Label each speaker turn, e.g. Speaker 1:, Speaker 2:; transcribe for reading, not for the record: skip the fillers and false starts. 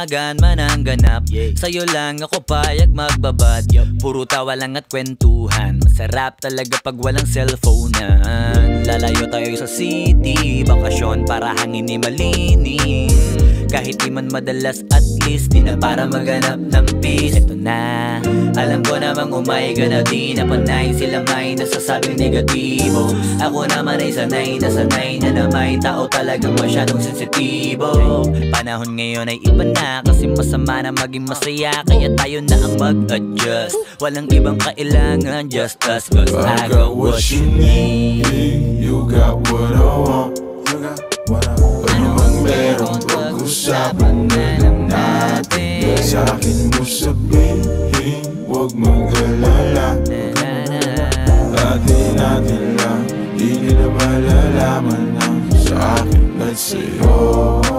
Speaker 1: dagdagan man ang ganap. Sa'yo lang ako payag magbabad. Puro tawa lang at kwentuhan. Masarap talaga pag walang cellphonean. Lalayo tayo sa city, bakasyon para hangin ni malinis. Kahit di man madalas, at least di na para maghanap ng peace. Eto na, alam ko namang umay ka na di na panay. Sila may nasasabing negatibo. Ako naman ay sanay na may tao talagang masyadong sensitibo. Panahon ngayon ay iba na, kasi masama na maging masaya. Kaya tayo na ang mag-adjust. Walang ibang kailangan, just us. Cause I got what you need.
Speaker 2: You got what I want. Ano mang meron, pag-usapan na lang natin. Sa akin mo sabihin, huwag mag-alala. Atin lang, di nila malalaman lang sa akin at sa'yo.